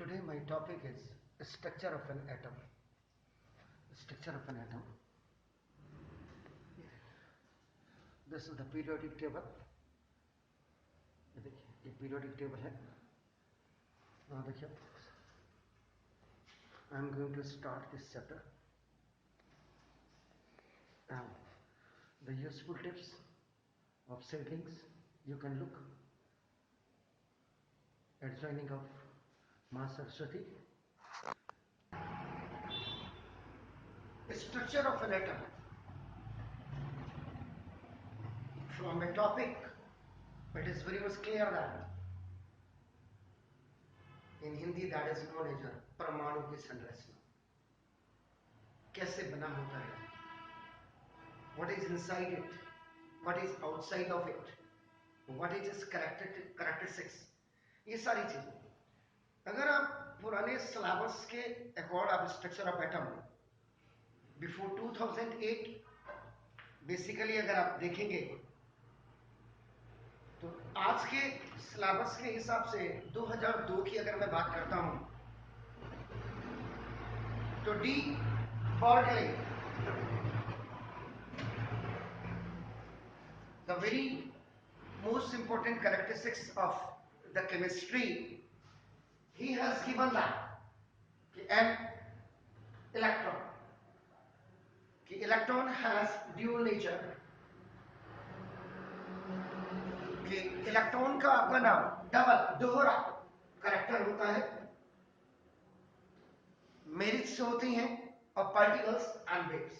Today my topic is structure of an atom. Structure of an atom. This is the periodic table. ये देखिए, ये periodic table है. Now देखिए, I am going to start this chapter. Now, the useful tips of siblings. You can look at joining of Ma Saraswati. Structure of an atom. From a topic, it is very much clear that in Hindi that is known as परमाणु की संरचना. कैसे बना होता है? What is inside it? What is outside of it? What is its characteristics? ये सारी चीजें. अगर आप पुराने सिलेबस के अकॉर्ड आप structure of atom before 2008 basically अगर आप देखेंगे तो आज के सिलेबस के हिसाब से 2002 की अगर मैं बात करता हूं तो D बॉर्गले the very most important characteristics of the chemistry, he has given that an electron has dual nature. कि इलेक्ट्रॉन का आपका नाम दोहरा कैरेक्टर होता है, मेरिट्स होती हैं और particles and waves.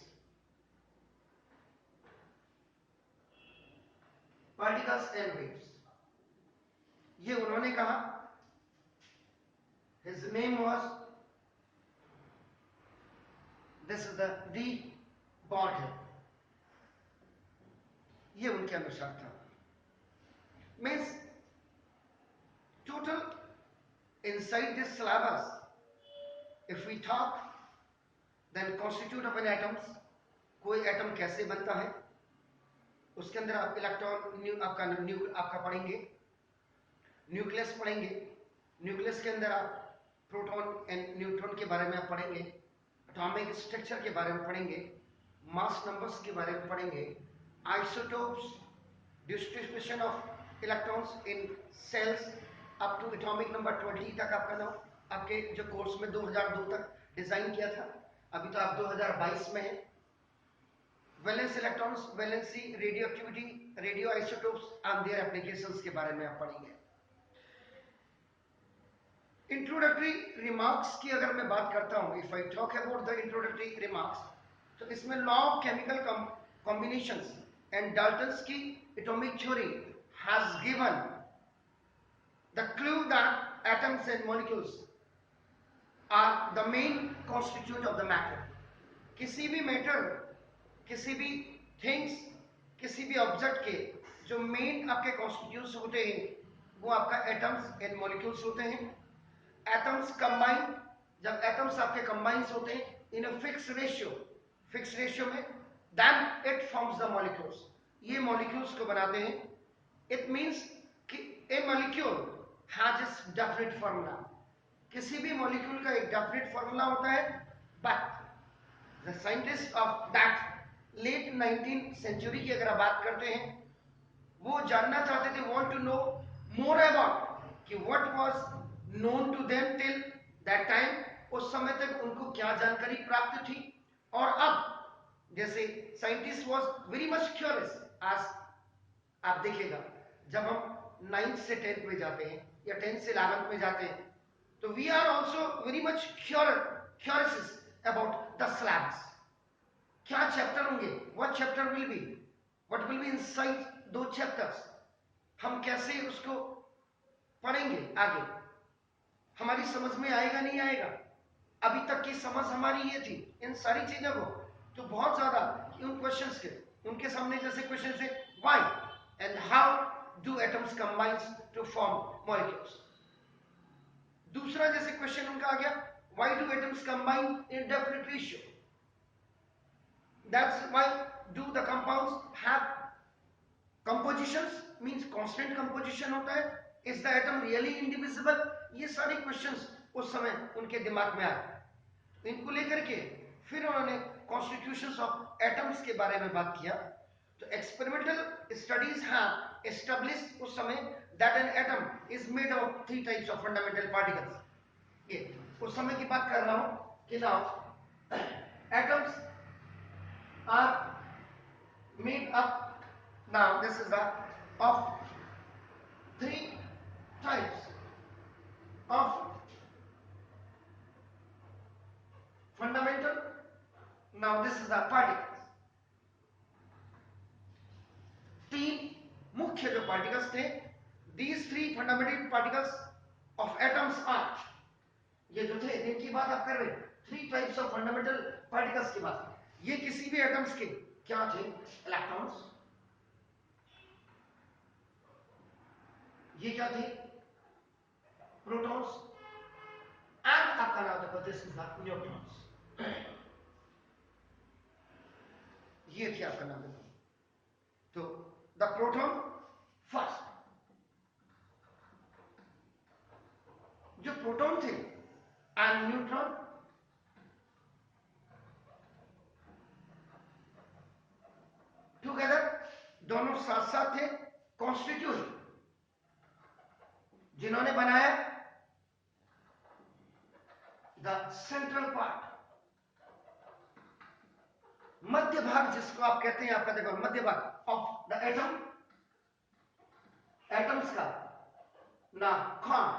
Particles and waves ये उन्होंने कहा. His name was this is the de Broglie. ये उनके अनुसार था. Means total inside this syllabus, if we talk, then constitute of an atoms. कोई एटम कैसे बनता है, उसके अंदर आप इलेक्ट्रॉन आपका पढ़ेंगे, न्यूक्लियस पढ़ेंगे. न्यूक्लियस के अंदर आप प्रोटॉन एंड न्यूट्रॉन के बारे में आप पढ़ेंगे, एटॉमिक स्ट्रक्चर के बारे में पढ़ेंगे, मास नंबर्स के बारे में पढ़ेंगे, isotopes, distribution of electrons in shells up to atomic number 20 तक आपका नाम आपके जो कोर्स में 2002 तक डिजाइन किया था. अभी तो आप 2022 में हैं. Valence electrons, valency, radio activity, radio isotopes and their applications के बारे में आप पढ़ेंगे. इंट्रोडक्टरी रिमार्क्स की अगर मैं बात करता हूं, if I talk about the introductory remarks, तो इसमें law of chemical combinations and Dalton's की atomic theory has given the clue that atoms and molecules are the main constituent of the matter. किसी भी मैटर, किसी भी things, किसी भी object के जो मेन आपके कॉन्स्टिट्यूट्स होते हैं वो आपका एटम्स एंड मॉलिक्यूल्स होते हैं. एटम्स कंबाइन, जब एटम्स आपके कंबाइंस होते हैं इन अ फिक्स रेशियो में, then it forms the molecules. ये मॉलिक्यूल्स को बनाते हैं. It means कि a molecule has its definite formula. किसी भी molecule का एक definite formula होता है, but the scientists of that late 19th century की अगर आप बात करते हैं, वो जानना चाहते थे, want to know more about कि what was known to them till that time. उस समय तक उनको क्या जानकारी प्राप्त थी. और अब जैसे scientist was very much curious. as आप देखिएगा जब हम 9th से 10th में जाते हैं या 10th से 11th में जाते हैं तो we are also very much curious about the syllabus. क्या चैप्टर होंगे, what chapter will be, what will be inside दो चैप्टर्स, हम कैसे उसको पढ़ेंगे आगे, हमारी समझ में आएगा नहीं आएगा. अभी तक की समझ हमारी ये थी इन सारी चीजों को, तो बहुत ज्यादा उन क्वेश्चंस के उनके सामने जैसे क्वेश्चन थे why and how do atoms combines to form molecules. दूसरा जैसे क्वेश्चन उनका आ गया, why do atoms combine in definite ratio? That's why do the compounds have compositions, means constant composition होता है. Is the atom really indivisible? ये सारे questions उस समय उनके दिमाग में आया। इनको लेकर के फिर उन्होंने कॉन्स्टिट्यूशंस ऑफ एटम्स के बारे में बात किया। तो एक्सपेरिमेंटल स्टडीज हैव एस्टैब्लिश्ड उस समय that an atom is made of 3 types of fundamental particles. ये उस समय की बात कर रहा हूं कि now atoms are made up, now this is the of 3 types of fundamental, now this is the particles। 3 मुख्य जो पार्टिकल्स थे, these 3 fundamental particles of atoms are, ये जो थे इनकी बात आप कर रहे हैं, 3 types of fundamental particles की बात। ये किसी भी एटम्स के क्या थे? इलेक्ट्रॉन्स। ये क्या थे? प्रोटॉन्स। एंड आपका नाम देखो, दिस इज द न्यूट्रॉन्स। ये थे आपका नाम देखो। तो द प्रोटॉन फर्स्ट, जो प्रोटॉन थे एंड न्यूट्रॉन टुगेदर, दोनों साथ साथ थे, कॉन्स्टिट्यूट, जिन्होंने बनाया द सेंट्रल पार्ट, मध्य भाग जिसको आप कहते हैं, आपका देखो मध्य भाग ऑफ द एटम, एटम्स का ना कौन,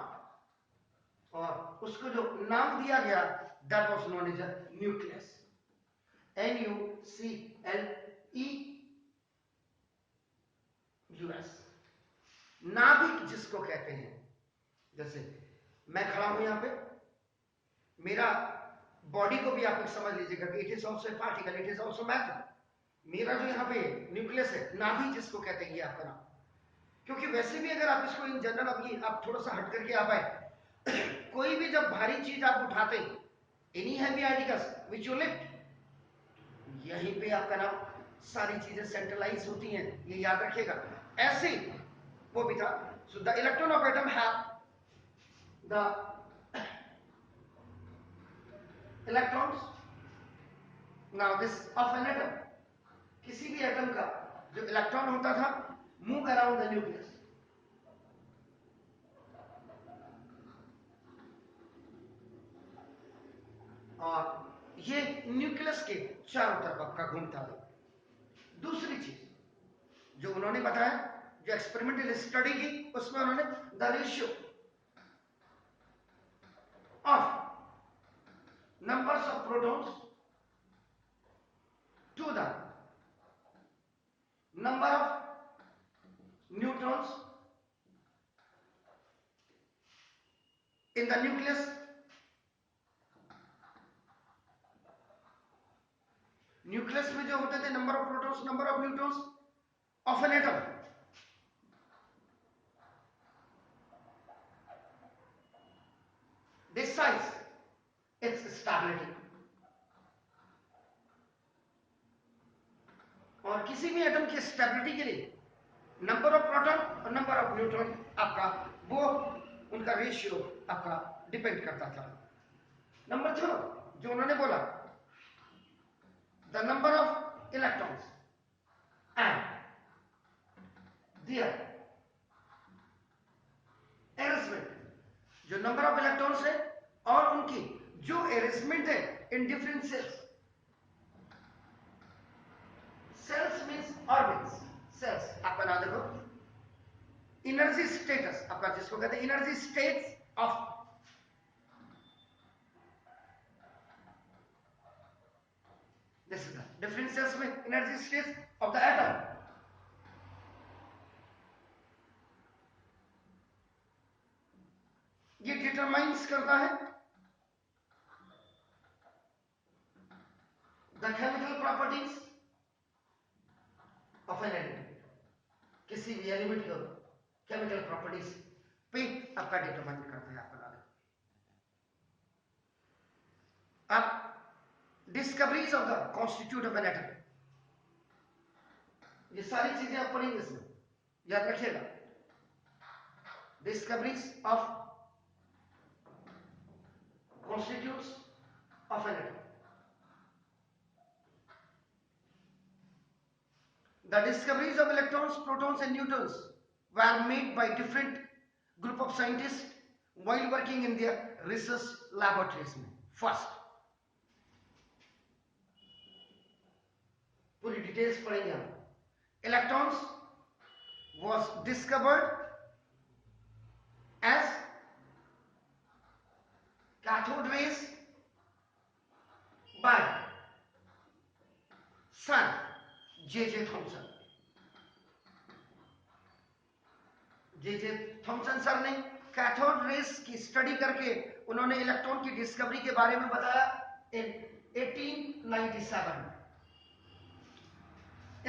और उसको जो नाम दिया गया that was known as nucleus, NuCleus। नाभिक जिसको कहते हैं, जैसे मैं खड़ा हूं यहां पे, मेरा बॉडी को भी आप एक समझ लीजिएगा कि it is also a particle, it is also matter. मेरा जो यहाँ पे न्यूक्लियस है, नाभिक जिसको कहते हैं, ये आपका नाम। क्योंकि वैसे भी अगर आप इसको इन जनरल अभी आप थोड़ा सा हट करके आप आए, कोई भी जब भारी चीज आप उठाते हैं, any heavy articles which you lift, यहीं पे आपका नाम सारी चीजें सेंट्रलाइज होती हैं, ये याद रखिएगा। ऐसे वो भी था। So the electron of atom have the electrons, now this of an atom, किसी भी एटम का जो इलेक्ट्रॉन होता था मूव अराउंड द न्यूक्लियस। और ये न्यूक्लियस के चारों तरफ आपका घूमता है। दूसरी चीज जो उन्होंने बताया, जो एक्सपेरिमेंटल स्टडी की, उसमें उन्होंने the ratio of numbers of protons to the number of neutrons in the nucleus. Nucleus में जो होते थे number of protons, number of neutrons of an atom, this size, its stability। और किसी भी एटम की स्टेबिलिटी के लिए नंबर ऑफ प्रोटॉन और नंबर ऑफ न्यूट्रॉन आपका वो उनका रेशियो आपका डिपेंड करता था। नंबर 2 जो उन्होंने बोला, the number of electrons and their arrangement, जो नंबर ऑफ इलेक्ट्रॉन्स है और उनकी जो अरेंजमेंट है in different shells. Shells means orbits, shells आपका नाम देखो, एनर्जी स्टेटस आपका जिसको कहते हैं energy states of, this is the different shells में energy states of the atom. ये डिटरमाइंस करता है the chemical properties of an element, किसी भी एलिमेंट को केमिकल प्रॉपर्टीज पे आपका डिटरमाइन करता है आपका नाम। अब discoveries of the constitute of an atom, ये सारी चीजें आप पढ़ेंगे इसमें, याद रखिएगा। Discoveries of constitutes of an atom. The discoveries of electrons, protons and neutrons were made by different group of scientists while working in their research laboratories में. First, पूरी डिटेल्स पढ़ेंगे हम. Electrons was discovered as cathode rays by Sir J.J. Thomson. J.J. Thomson sir ने cathode rays की study करके उन्होंने electron की discovery के बारे में बताया इन 1897 में.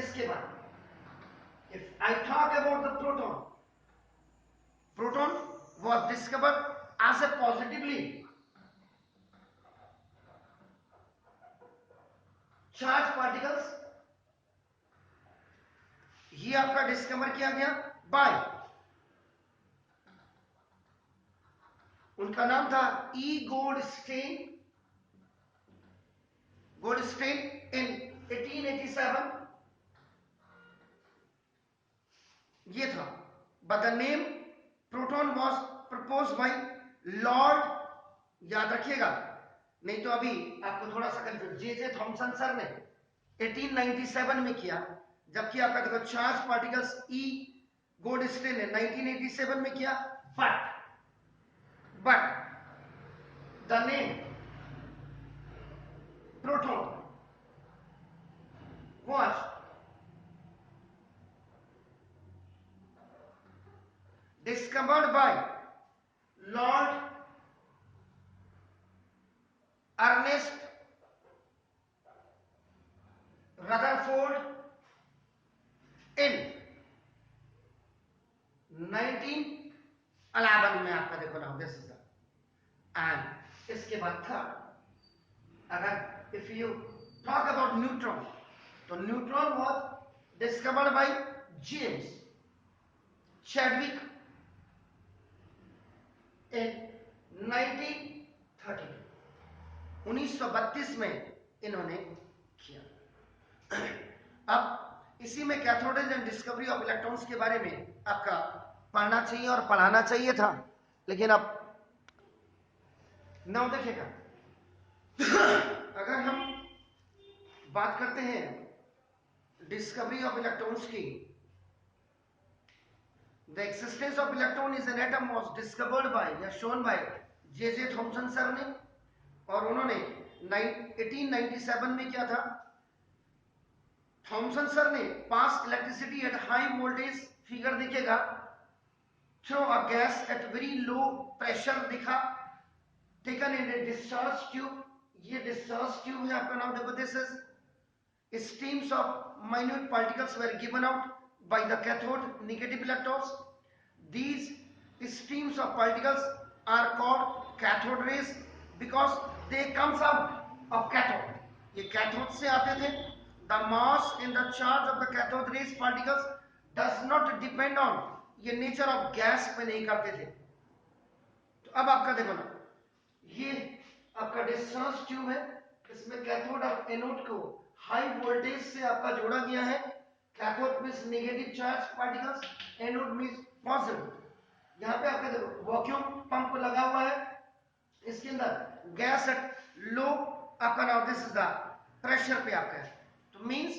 इसके बाद if I talk about the proton was discovered as a positively charged particles. ये आपका डिस्कवर किया गया बाय, उनका नाम था ई गोल्डस्टेन इन 1887 ये था. But the name proton was propose by Lord, याद रखिएगा नहीं तो अभी आपको थोड़ा सा कंफ्यूज. जे थॉमसन सर ने 1897 में किया, जबकि आपका देखो चार्ज पार्टिकल्स ई गोल्डस्टेन ने 1987 में किया. But the name proton was discovered by Lord Ernest Rutherford in 1911 में. आपका देखो ना दिस इज एंड इसके बाद था, अगर if you talk about neutron, तो neutron was discovered by James Chadwick in 1932 में इन्होंने किया. अब इसी में cathodes and discovery of electrons के बारे में आपका पढ़ना चाहिए और पढ़ाना चाहिए था, लेकिन अब नाउ देखिएगा. अगर हम बात करते हैं डिस्कवरी ऑफ इलेक्ट्रॉन्स की, the existence of electron is an atom was discovered by या shown by J Thomson sir ने, और उन्होंने 1897 में क्या था. थॉमसन सर ने pass electricity at high voltage, figure देखिएगा, through a gas at very low pressure दिखा, taken in a discharge tube. ये डिस्चार्ज ट्यूब है आपका, नाम देखो, this is streams of minute particles were given out by the cathode negative electrons. These streams of particles are called cathode rays because they comes out of cathode. ये cathode से आते थे. The mass and the charge of the cathode rays particles does not depend on, ये nature of gas पे नहीं करते थे. तो अब आपका देखो ना, ये आपका डिस्चार्ज ट्यूब है, इसमें कैथोड और एनोड को हाई वोल्टेज से आपका जोड़ा गया है. Cathode means negative charge particles, anode means positive. यहाँ पे आपका देखो वैक्यूम पंप लगा हुआ है, इसके अंदर गैस एट लो आपका now this is the pressure पे आपका है. तो मींस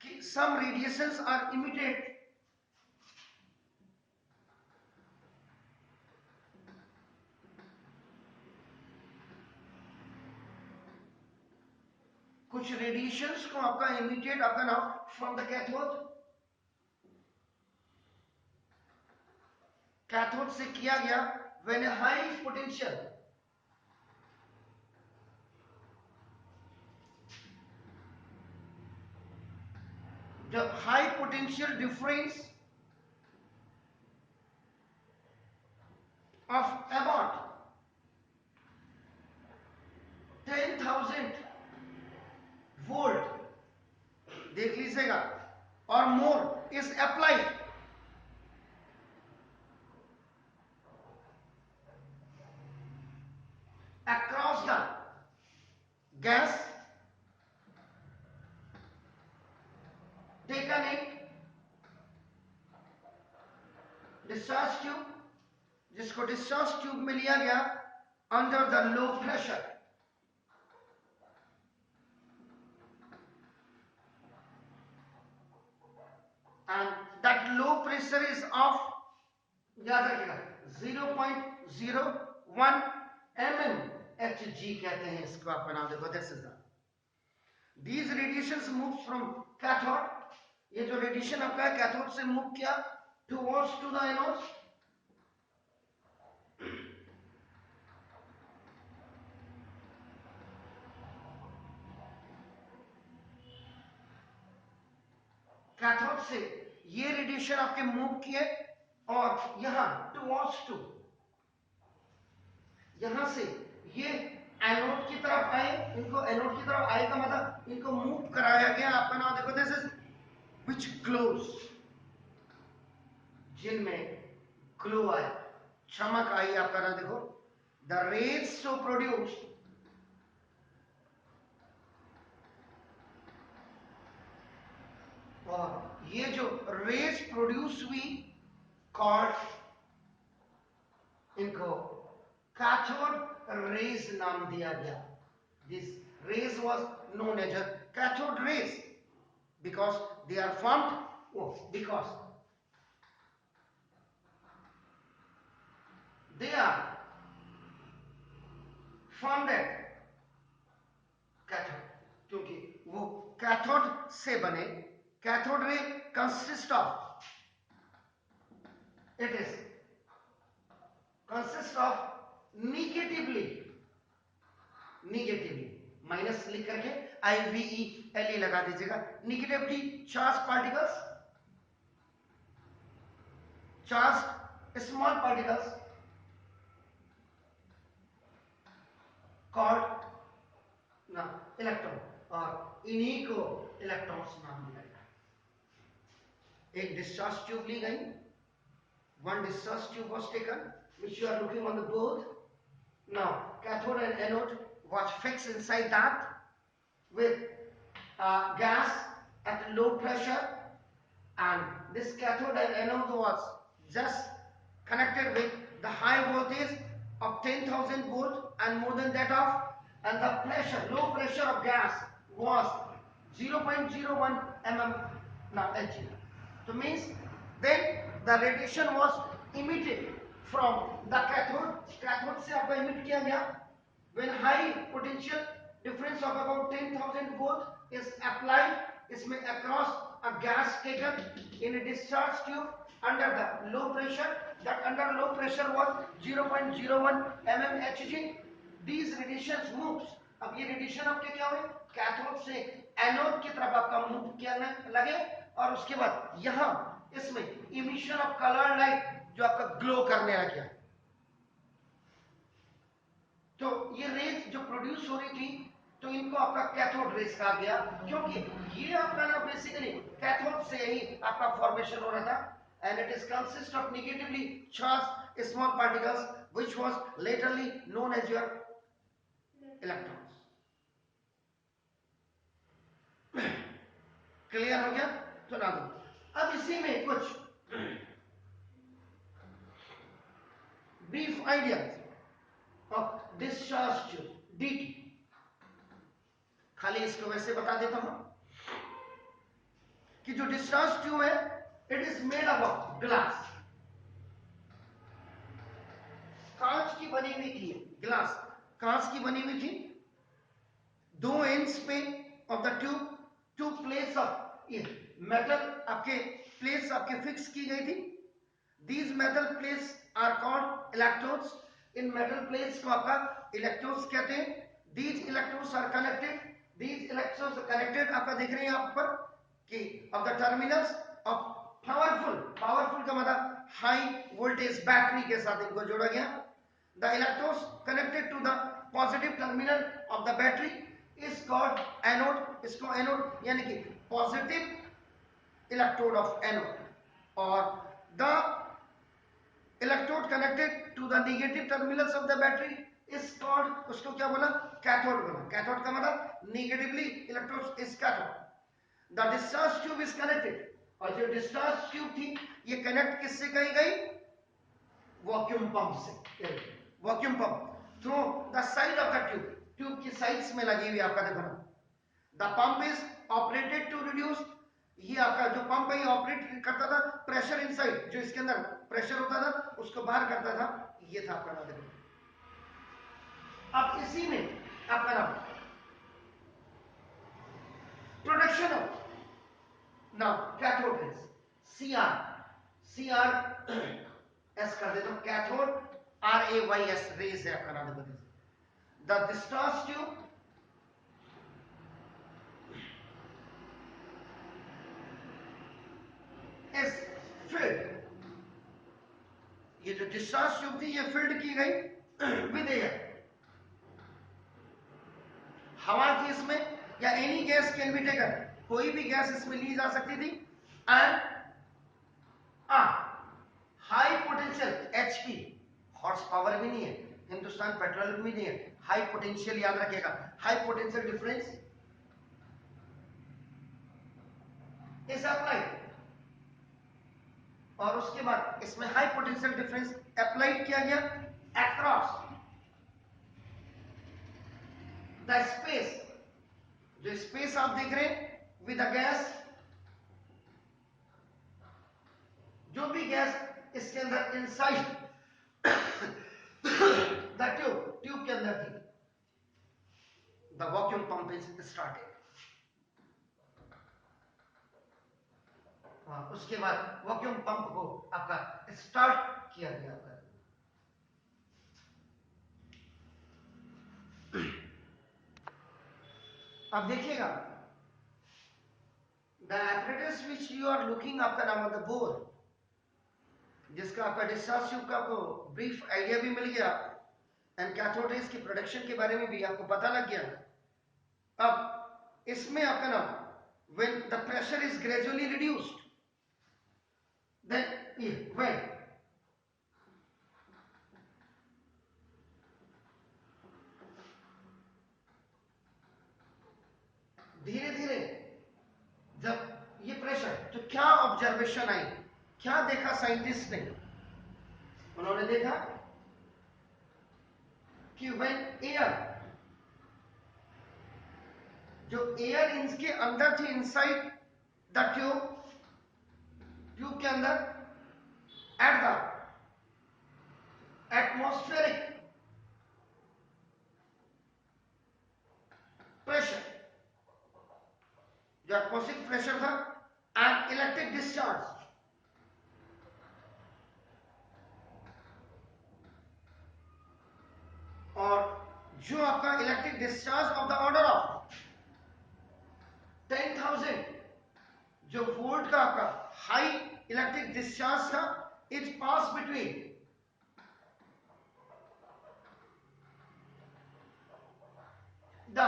कि सम रेडिएशंस आर इमिटेड, कुछ रेडिएशंस को आपका इमिटेड आपका नाउ फ्रॉम द कैथोड से किया गया व्हेन ए हाई पोटेंशियल जब high potential difference of about 10,000 volt, देख लीजिएगा, और मोर इज अप्लाइड across इसको डिस्चार्ज ट्यूब में लिया गया under the low pressure, and that low pressure is of, याद रखिएगा 0.01 mmHg कहते हैं इसको, आप बना देखो। This is the these radiations move from cathode, ये जो रेडिएशन आपका कैथोड से मूव किया towards to the anode, cathode से ये रेडिएशन आपके मूव किए और यहां टुवर्ड्स टू, यहां से ये एनोड की तरफ आए, इनको एनोड की तरफ आए का मतलब इनको मूव कराया गया। आपका नाम देखो, दिस इज व्हिच ग्लोज, जिनमें ग्लो आए, चमक आई। आपका नाम देखो, द रेज सो प्रोड्यूस्ड, और ये जो रेज प्रोड्यूस हुई कॉल्ड, इनको कैथोड रेज नाम दिया गया। This rays was known as cathode rays because they are formed, because they are formed at cathode, क्योंकि वो कैथोड से बने। Cathode ray consist of, it is consist of negatively, minus लिख करके IVELE लगा दीजिएगा, negatively charged particles, charged small particles called ना electron, और इन्हीं को इलेक्ट्रॉन्स नाम दिया गया। एक डिस्चार्ज ट्यूब ली गई, one discharge tube was taken, which you are looking on the board. Now, cathode and anode was fixed inside that with gas at low pressure, and this cathode and anode was just connected with the high voltage of 10,000 volt and more than that of, and the pressure, low pressure of gas was 0.01 mm now Hg. So means then the radiation was emitted from the cathode, cathode से आपका emit किया गया when high potential difference of about 10,000 volt is applied, इसमें across a gas taken in a discharge tube under the low pressure, that under low pressure was 0.01 mmHg. These radiations moves, अब ये radiation आपके क्या हुए, cathode से anode की तरफ आपका मूव करने लगे, और उसके बाद यहां इसमें इमिशन ऑफ कलर लाइट जो आपका ग्लो करने लग गया। तो ये रेज जो प्रोड्यूस हो रही थी, तो इनको आपका कैथोड रेज कहा गया, क्योंकि ये आपका ना बेसिकली कैथोड से ही आपका फॉर्मेशन हो रहा था, and it is consist of negatively charged small particles which was laterly known as your electrons. Clear हो गया? तो ना दो, अब इसी में कुछ brief ideas of discharge tube, DT. खाली इसको वैसे बता देता हूं कि जो डिस्चार्ज ट्यूब है, it is made up of glass, कांच की बनी हुई थी, ग्लास कांच की बनी हुई थी। दो एंड्स पे of the tube to plates of metal आपके प्लेट्स आपके फिक्स की गई थी। These metal plates are called electrodes. In metal plates को आपका electrodes कहते हैं। These electrodes are connected. These electrodes are connected, आपका देख रहे हैं यहाँ पर कि of the terminals of powerful का मतलब high voltage बैटरी के साथ इनको जोड़ा गया। The electrodes connected to the positive terminal of the battery is called anode. इसको anode यानी कि positive electrode of anode, और the electrode connected to the negative terminals of the battery is called, उसको क्या बोला, कैथोड बोला। Cathode का मतलब negatively electrodes is cathode. The discharge tube is connected, और जो discharge tube थी ये कनेक्ट किससे कही गई, वॉक्यूम पंप से, vacuum pump through the side of the tube, tube की साइड्स में लगी हुई आपका देखो ना। The pump is operated to reduce, ये आपका जो पंप है ये ऑपरेट करता था प्रेशर इनसाइड, जो इसके अंदर प्रेशर होता था उसको बाहर करता था, ये था आपका नाम देखो। अब इसी में आपका नाम production of now cathode rays, CR, CR S कर देता हूं, कैथोड RAYS रेज है आपका नाम देखो। The discharge tube is filled, ये जो डिस्चार्ज ट्यूब थी ये फिल्ड की गई विद एयर, हवा थी इसमें या any gas can be taken, कोई भी गैस इसमें ली जा सकती थी, and high potential HP, horse power भी नहीं है, हिंदुस्तान पेट्रोल भी नहीं है, हाई पोटेंशियल याद रखिएगा, high potential difference is applied, और उसके बाद इसमें हाई पोटेंशियल डिफरेंस अप्लाइड किया गया अक्रॉस द स्पेस, जो स्पेस आप देख रहे हैं विद द गैस, जो भी गैस इसके अंदर इनसाइड द ट्यूब, ट्यूब के अंदर थी, the vacuum pump is started. उसके बाद वॉक्यूम पंप को आपका स्टार्ट किया गया आपका। अब देखिएगा the apparatus which you are looking, आपका नाम है द बोर, जिसका आपका डिस्चार्ज ट्यूब का आपको ब्रीफ आइडिया भी मिल गया, एंड कैथोड रेज की प्रोडक्शन के बारे में भी आपको पता लग गया। अब इसमें आपका नाम when the pressure is gradually reduced, then when धीरे धीरे जब ये प्रेशर, तो क्या ऑब्जर्वेशन आई, क्या देखा साइंटिस्ट ने, उन्होंने देखा कि when एयर, जो एयर इनके अंदर थी इनसाइड द ट्यूब, ट्यूब के अंदर एट द एटमॉस्फेरिक प्रेशर, जो एटमॉस्फेरिक प्रेशर था एंड इलेक्ट्रिक डिस्चार्ज, और जो आपका electric discharge of the order of 10,000, जो वोल्ट का आपका हाई इलेक्ट्रिक डिस्चार्ज था, it pass between the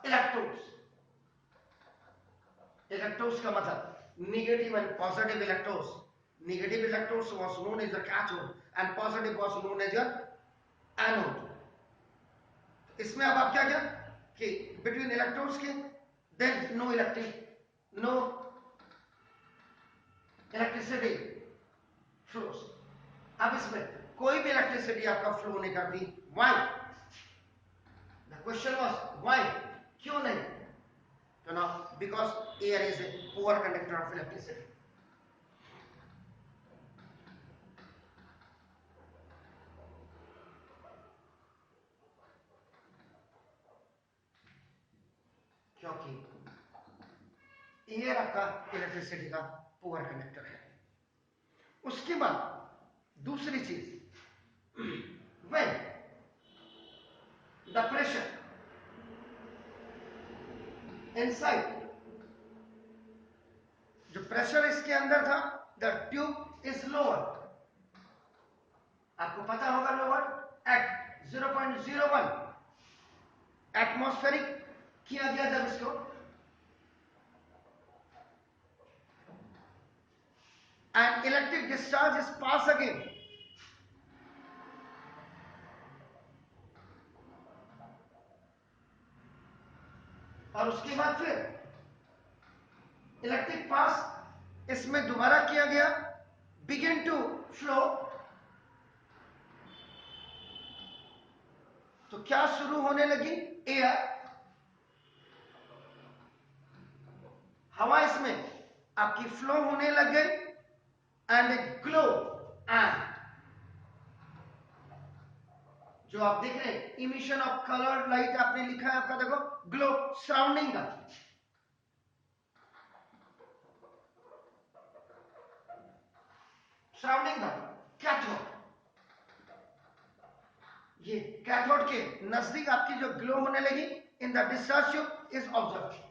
electrodes, electrodes का मतलब negative and positive electrodes, negative electrodes was known as the cathode and positive was known as the anode. इसमें अब आप क्या क्या कि बिटवीन इलेक्ट्रोड्स के देन नो इलेक्ट्रिसिटी फ्लोस, अब इसमें कोई भी इलेक्ट्रिसिटी आपका फ्लो नहीं करती, why, the question was why, क्यों नहीं, तो ना because air is a poor conductor of electricity. क्योंकि एयर आपका इलेक्ट्रिसिटी का पुअर कंडक्टर है। उसके बाद दूसरी चीज, व्हेन द प्रेशर इनसाइड, जो प्रेशर इसके अंदर था द ट्यूब इज लोअर, आपको पता होगा लोअर एट 0.01 एटमॉस्फेरिक किया गया जब इसको, and electric discharge is pass again, और उसके बाद फिर इलेक्ट्रिक पास इसमें दोबारा किया गया, बिगिन टू फ्लो तो क्या शुरू होने लगी? एयर, हवा इसमें आपकी फ्लो होने लग गई एंड ग्लो, एंड जो आप देख रहे हैं इमिशन ऑफ कलर लाइट आपने लिखा है आपका, देखो ग्लो सराउंडिंग का, सराउंडिंग का कैथोड, ये कैथोड के नजदीक आपकी जो ग्लो होने लगी इन the discharge tube is observe.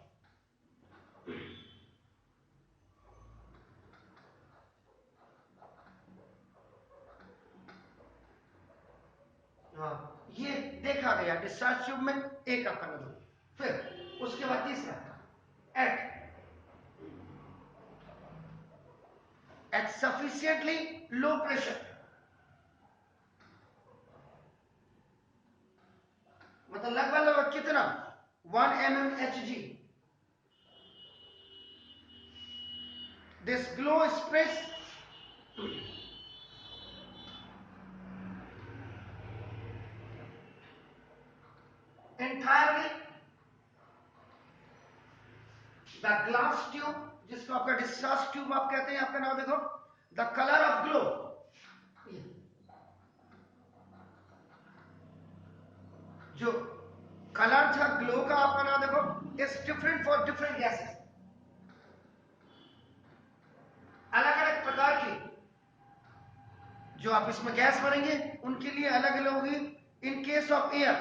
ये देखा गया डिस्चार्ज ट्यूब में एक आपका नजर। फिर उसके बाद तीसरा एट सफिशिएंटली लो प्रेशर, मतलब लगभग कितना 1 mmHg, this glow spreads entirely the glass tube, जिसको आपका डिस्चार्ज ट्यूब आप कहते हैं, आपका नाम देखो द कलर ऑफ ग्लो, जो कलर था ग्लो का आपका नाम देखो is different for different gases, अलग अलग प्रकार की जो आप इसमें गैस भरेंगे उनके लिए अलग अलग होगी। In case of air,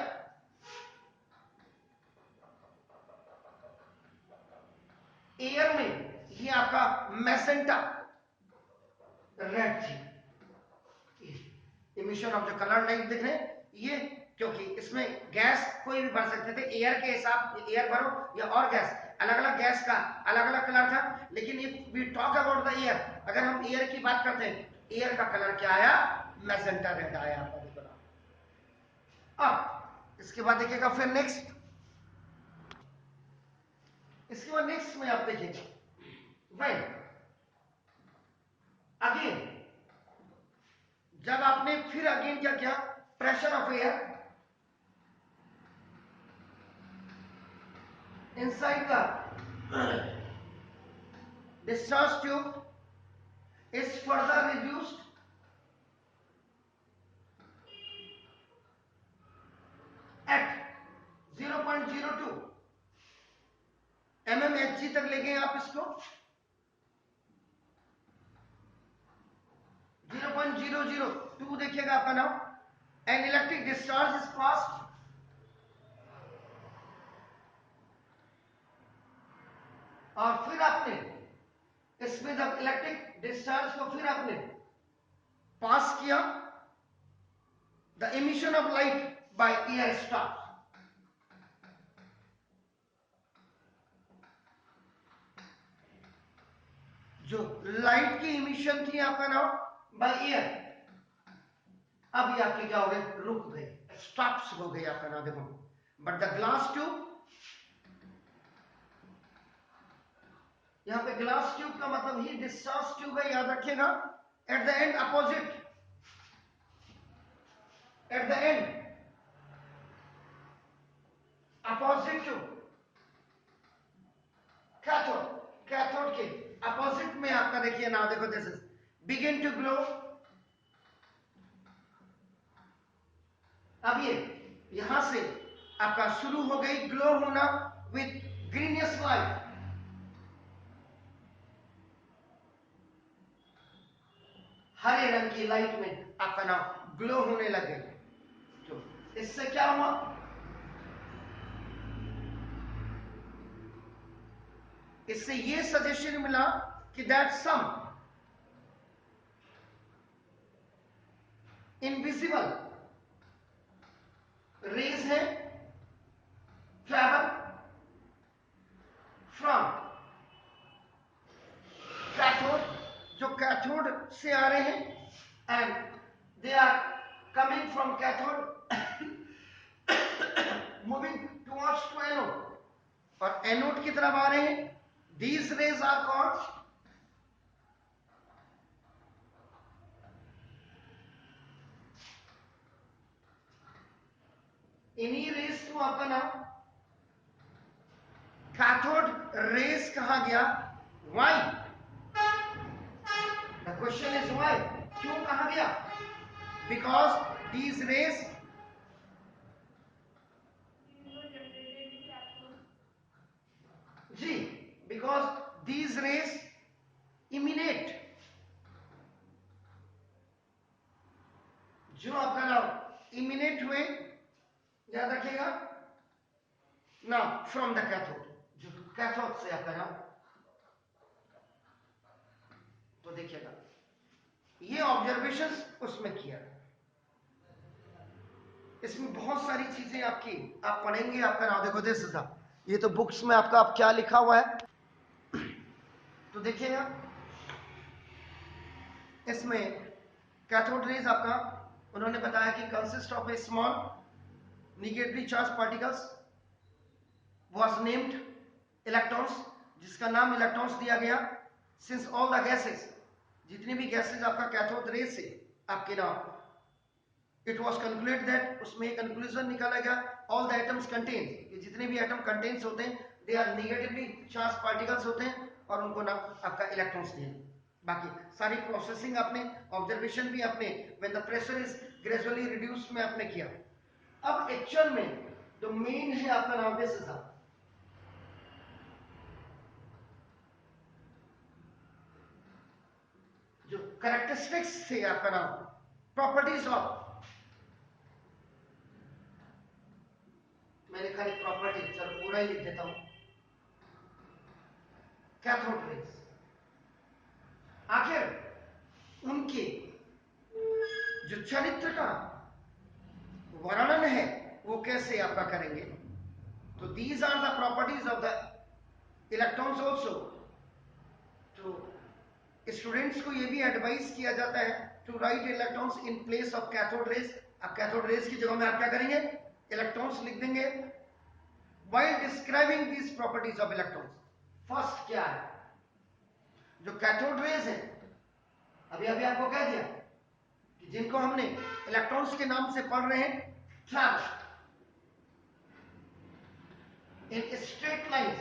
air में ये आपका मैसेंटा रेड थी, इमिशन ऑफ जो कलर लाइट दिख रहे हैं ये, क्योंकि इसमें गैस कोई भी भर सकते थे, एयर के हिसाब एयर भरो या और गैस, अलग अलग गैस का अलग अलग कलर था। लेकिन if we talk about the air, अगर हम एयर की बात करते हैं, एयर का कलर क्या आया? मैजेंटा रेड आया। अब इसके बाद देखिएगा फिर नेक्स्ट, इसके बाद नेक्स्ट में आप देखिएगा व्हेन अगेन, जब आपने फिर अगेन क्या किया, pressure of air inside the discharge tube is further reduced at 0.02 mmHg तक ले गए आप इसको, 0.002 देखिएगा आपका नाम, and electric discharge is passed और फिर आपने इसमें जब इलेक्ट्रिक डिस्चार्ज को फिर आपने पास किया, the emission of light by air start, जो लाइट की इमिशन थी आपका नाम बाय एयर, अब ये आपके क्या हो गए? रुक गए, स्टॉप्स हो गए आपका नाम देखो। बट द ग्लास ट्यूब, यहां पे ग्लास ट्यूब का मतलब ही डिस्चार्ज ट्यूब है, याद रखिएगा। At the end opposite, at the end opposite to cathode, cathode के अपोजिट में आपका देखिए नाउ देखो, this is begin to glow. अब ये यहां से आपका शुरू हो गई ग्लो होना विथ ग्रीनिश लाइट, हरे रंग की लाइट में आपका नाम ग्लो होने लगे। तो इससे क्या हुआ? इससे ये सजेशन मिला कि दैट सम इनविजिबल रेज है ट्रैवल फ्रॉम कैथोड, जो कैथोड से आ रहे हैं, and they are coming from cathode moving towards to anode, और एनोड की तरफ आ रहे हैं। These rays are called इन्हीं रेस को आपका नाम कैथोड रेस कहा गया। Why? The question is why, क्यों कहा गया? बिकॉज दीज रेस जी, बिकॉज दीज रेस इमिनेट, जो आपका नाम इमिनेट हुए, याद रखिएगा ना, फ्रॉम द कैथोड, जो कैथोड से आपका नाम। तो देखिएगा ये ऑब्जर्वेशंस उसमें किया, इसमें बहुत सारी चीजें आपकी आप पढ़ेंगे, आपका नाम देखो दिस इज ये तो बुक्स में आपका आप क्या लिखा हुआ है, तो देखिएगा इसमें कैथोड रेज आपका उन्होंने बताया कि consist of A small negatively charge particles was named electrons, जिसका नाम इलेक्ट्रॉन्स दिया गया। सिंस ऑल द गैसेस, जितनी भी गैसेस आपका कैथोड रेज से आपके नाम, इट वॉज कंक्लूडेड दैट, उसमें एक कंक्लूजन निकाला गया, ऑल द एटम्स कंटेन, कि जितने भी एटम कंटेन्स होते हैं they are negatively charge particles होते हैं और उनको ना आपका इलेक्ट्रॉन्स दिए। बाकी सारी प्रोसेसिंग आपने, ऑब्जर्वेशन भी आपने when the pressure is gradually reduce में आपने किया। अब एक्चुअल में जो मेन है आपका नाम दिस इज जो कैरेक्टरिस्टिक्स थे आपका नाम, प्रॉपर्टीज ऑफ, मैंने खाली प्रॉपर्टी, चलो पूरा ही लिख देता हूं, कैथोड रेज, आखिर उनके जो चरित्र का वर्णन है वो कैसे आपका करेंगे। तो these are the properties of the electrons also. तो स्टूडेंट्स को ये भी एडवाइस किया जाता है to write electrons in place of cathode rays. अब कैथोड रेज की जगह में आप क्या करेंगे, इलेक्ट्रॉन्स लिख देंगे। While describing these properties of electrons, first क्या है, जो कैथोड रेज है, अभी अभी आपको कह दिया कि जिनको हमने इलेक्ट्रॉन्स के नाम से पढ़ रहे हैं, ट्रैवल इन स्ट्रेट लाइंस,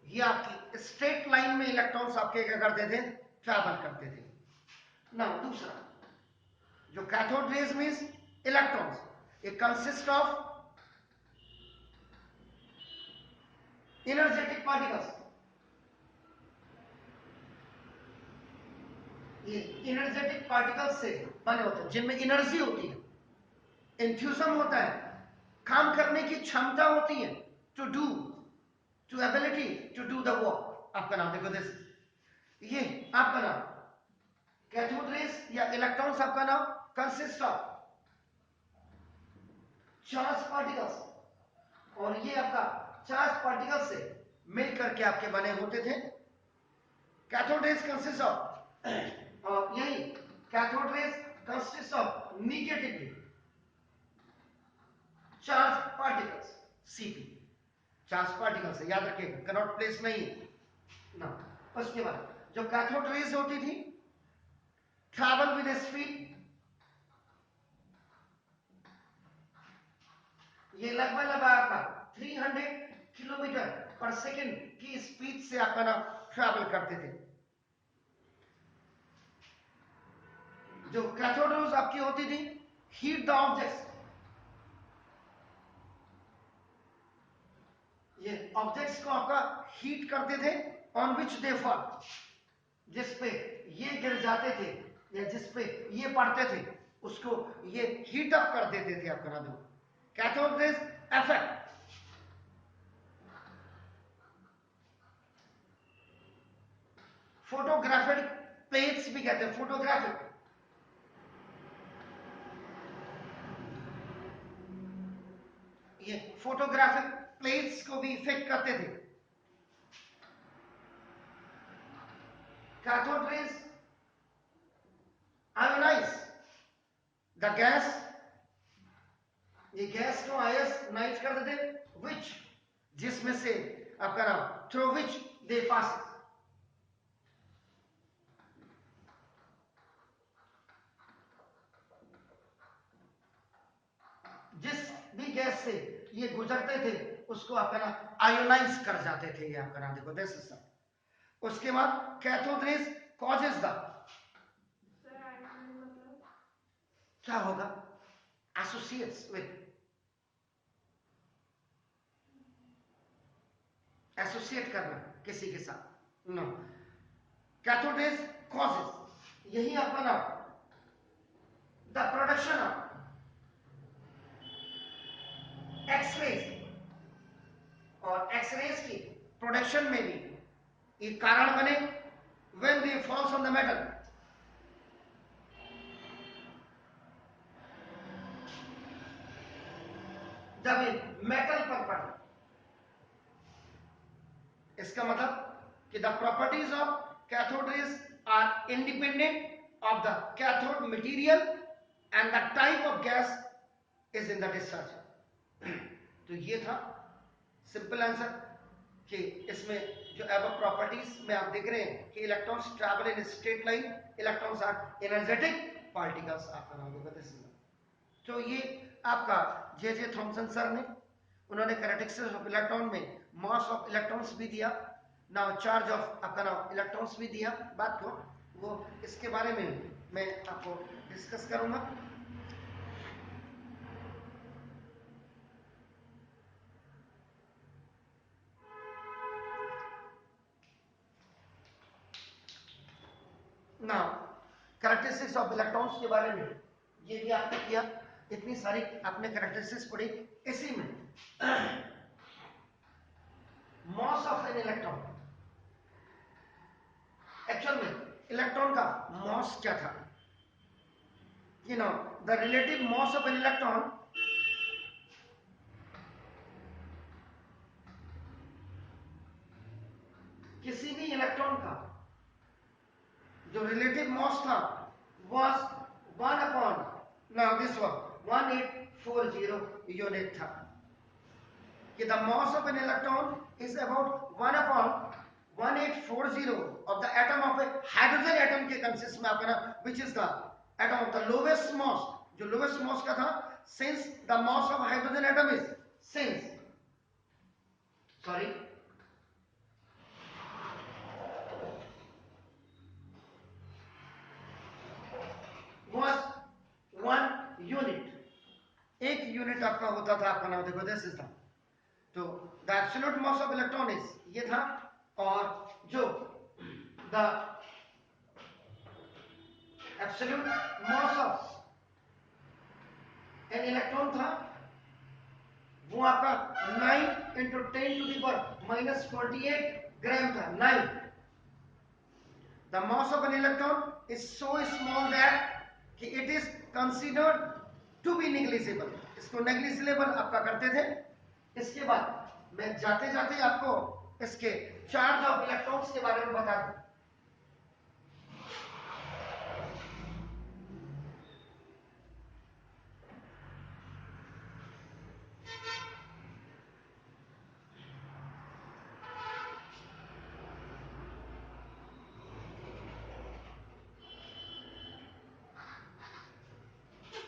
ये आपकी स्ट्रेट लाइन में इलेक्ट्रॉन्स आपके क्या करते थे, ट्रैवल करते थे ना। दूसरा जो cathode rays means electrons, it consist of energetic particles, ये एनर्जेटिक पार्टिकल्स से बने होते हैं जिनमें एनर्जी होती है, एंथुसिज्म होता है, काम करने की क्षमता होती है, to do, to ability to do the work. आपका नाम देखो दिस, ये आपका नाम कैथोड रेज या इलेक्ट्रॉन्स, आपका नाम कंसिस्ट ऑफ चार्ज पार्टिकल्स, और ये आपका चार्ज पार्टिकल से मिलकर के आपके बने होते थे। कैथोड रेज कंसिस्ट ऑफ, यही cathode rays consist of negatively charge particles, CP, charge particles है, याद रखिएगा, कनॉट प्लेस नहीं है ना। उसके बाद जो कैथोड रेज होती थी, ट्रैवल विद स्पीड, ये लगभग आपका 300 किलोमीटर पर सेकेंड की स्पीड से आपका ना ट्रैवल करते थे। जो कैथोड रेज आपकी होती थी, हीट द ऑब्जेक्ट्स, ये ऑब्जेक्ट्स को आपका हीट करते थे, ऑन विच दे फॉल, जिस पे ये गिर जाते थे या जिस पे ये पड़ते थे उसको ये हीट अप कर देते थे आपका ना। Cathode rays effect, photographic plates भी कहते हैं, फोटोग्राफिक, ये फोटोग्राफिक प्लेट्स को भी इफेक्ट करते थे। Cathode rays ionise the gas, ये गैस को आयोनाइज कर देते, विच, जिसमें से आपका नाम, थ्रू विच दे पास, जिस भी से ये गुजरते थे उसको आपका ना आयोनाइज कर जाते थे, ये आपका नाम देखो दिस इज। उसके बाद कैथोड रेज कॉजेज द, क्या होगा, एसोसिएट्स विद, एसोसिएट करना किसी के साथ, नो। कैथोड रेज कॉजेज, यही आपका नाम द प्रोडक्शन ऑफ एक्सरेज, और एक्सरेज की प्रोडक्शन में भी एक कारण बने when they falls on the metal, जब ये मेटल पर पड़े। इसका मतलब कि the properties of cathode rays are independent of the cathode material and the type of gas is in the discharge. तो ये था सिंपल आंसर कि इसमें जो एबव प्रॉपर्टीज में आप देख रहे हैं कि electrons travel in straight line, electrons are energetic particles, आपका नाम होगा दिस। तो ये आपका जे थॉमसन सर ने, उन्होंने कैरेक्टरिस्टिक्स ऑफ इलेक्ट्रॉन में मास ऑफ इलेक्ट्रॉन्स भी दिया, नाउ चार्ज ऑफ आपका नाम इलेक्ट्रॉन्स भी दिया बात को, वो इसके बारे में मैं आपको डिस्कस करूंगा। नाउ कैरेक्टरिस्टिक्स ऑफ इलेक्ट्रॉन्स के बारे में ये भी आपने किया, इतनी सारी आपने कैरेक्टरिस्टिक्स पढ़ी। इसी में मास ऑफ एन इलेक्ट्रॉन, एक्चुअल में इलेक्ट्रॉन का मास क्या था, you know the relative mass of an electron किसी भी इलेक्ट्रॉन का जो रिलेटिव मास था was 1 upon, now this one 1840 unit था, कि the mass of an electron is about 1 upon 1840 of the atom of a hydrogen atom के consist में आपका ना, which is the atom of the lowest mass, जो lowest mass का था, since the mass of hydrogen atom is since sorry was 1 unit, एक unit आपका होता था, आपका नाम देखो दिस इज था। तो the absolute mass of electron is ये था, और जो the absolute mass of an electron था वो आपका 9 into 10 to the power minus 48 gram था, 9। The mass of an electron is so small that कि it is considered to be negligible, इसको नेग्लिजिबल आपका करते थे। इसके बाद मैं जाते जाते आपको इसके चार्ज ऑफ इलेक्ट्रॉन्स के बारे में बता दूं।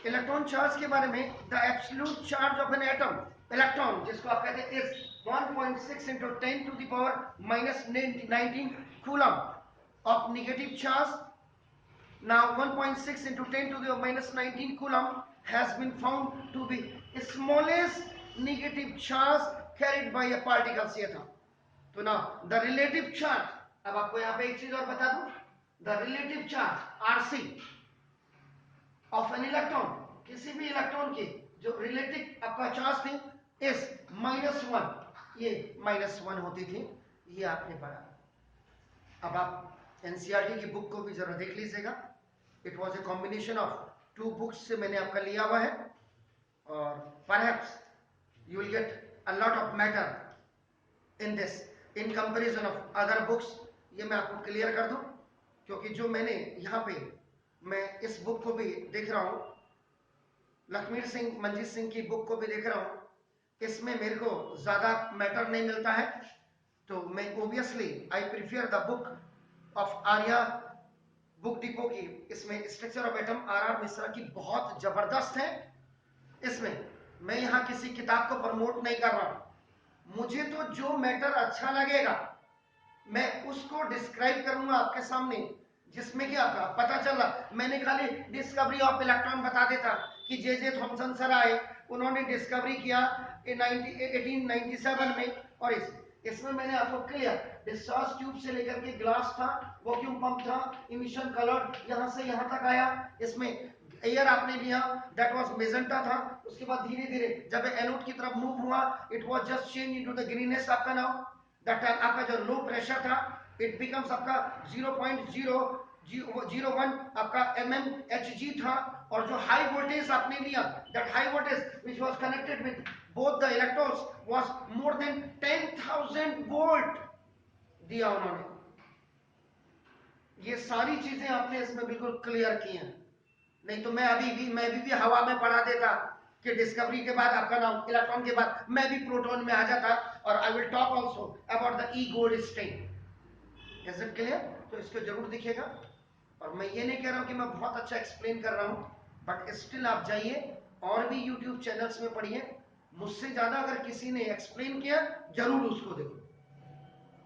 इलेक्ट्रॉन चार्ज के बारे में, the absolute charge of an atom, electron जिसको आप कहते हैं is 1.6 into 10 to the power minus 19 coulomb of negative charge. Now 1.6 into 10 to the minus 19 coulomb has been found to be smallest negative charge carried by a particle, ये था। तो now the relative charge, अब आपको यहाँ पे एक चीज और बता दूं, the relative charge RC of an electron, किसी भी इलेक्ट्रॉन की जो रिलेटिव आपका चार्ज थी इस -1, ये -1 होती थी, ये आपने पढ़ा। अब आप एनसीईआरटी की बुक को भी जरा देख लीजिएगा, it was a combination of 2 books से मैंने आपका लिया हुआ है, और perhaps you will get a lot of matter in this in comparison of other books. ये मैं आपको क्लियर कर दूं, क्योंकि जो मैंने यहाँ पे मैं इस बुक को भी देख रहा हूँ, लखमीर सिंह मंजीत सिंह की बुक को भी देख रहा हूँ, इसमें मेरे को ज्यादा मैटर नहीं मिलता है, तो मैं obviously I prefer the book of Arya book depot की। इसमें structure of atom RR Mishra की बहुत जबरदस्त है, इसमें मैं यहाँ किसी किताब को प्रमोट नहीं कर रहा हूं। मुझे तो जो मैटर अच्छा लगेगा मैं उसको डिस्क्राइब करूंगा आपके सामने, जिसमें कि आपका पता चला। मैंने खाली डिस्कवरी ऑफ इलेक्ट्रॉन बता देता कि जे थॉमसन सर आए, उन्होंने डिस्कवरी किया 1897 में, और इसमें मैंने आपको क्लियर डिस्चार्ज ट्यूब से लेकर के ग्लास था, वैक्यूम पंप था, इमिशन कलर यहां से यहां तक आया। इसमें एयर आपने लिया, दैट वाज मेजेंटा था। उसके बाद धीरे धीरे जब एनोड की तरफ मूव हुआ, it was just change into the greenish आपका नाउ। दैट टाइम आपका जो लो प्रेशर था इट बिकम्स आपका 0.001 आपका mmHg था। और जो हाई वोल्टेज आपने लिया, that high voltage which was connected with both the electrodes was more than 10,000 volt दिया उन्होंने। ये सारी चीजें आपने इसमें बिल्कुल क्लियर की हैं। नहीं तो मैं भी हवा में पढ़ा देता कि डिस्कवरी के बाद आपका नाम इलेक्ट्रॉन के बाद मैं भी प्रोटॉन में आ जाता, और I will talk also about the E Goldstein. Is it clear? तो इसको जरूर दिखेगा। और मैं ये नहीं कह रहा हूं कि मैं बहुत अच्छा एक्सप्लेन कर रहा हूं, बट स्टिल आप जाइए और भी यूट्यूब चैनल्स में पढ़िए। मुझसे ज्यादा अगर किसी ने एक्सप्लेन किया जरूर उसको देखो।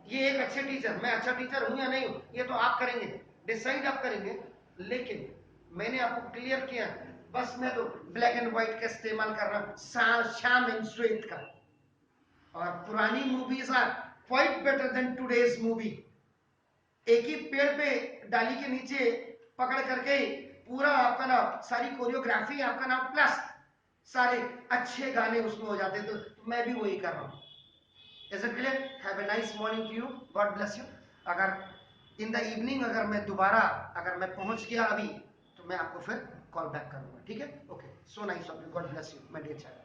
ये एक अच्छे टीचर, मैं अच्छा टीचर हूं या नहीं हूं ये तो आप करेंगे, डिसाइड आप करेंगे। लेकिन मैंने आपको क्लियर किया, बस मैं तो ब्लैक एंड व्हाइट का इस्तेमाल कर रहा हूं, श्याम एंड श्वेत का। और पुरानी movies are quite better than today's movie. एक ही पेड़ पे डाली के नीचे पकड़ करके पूरा आपका नाम, सारी कोरियोग्राफी आपका नाम, प्लस सारे अच्छे गाने उसमें हो जाते। तो मैं भी वही कर रहा हूं। Is it clear? Have a nice morning to you, God bless you. अगर इन द इवनिंग अगर मैं दोबारा अगर मैं पहुंच गया अभी, तो मैं आपको फिर कॉल बैक करूंगा, ठीक है? Okay, so nice of you, God bless you my dear child.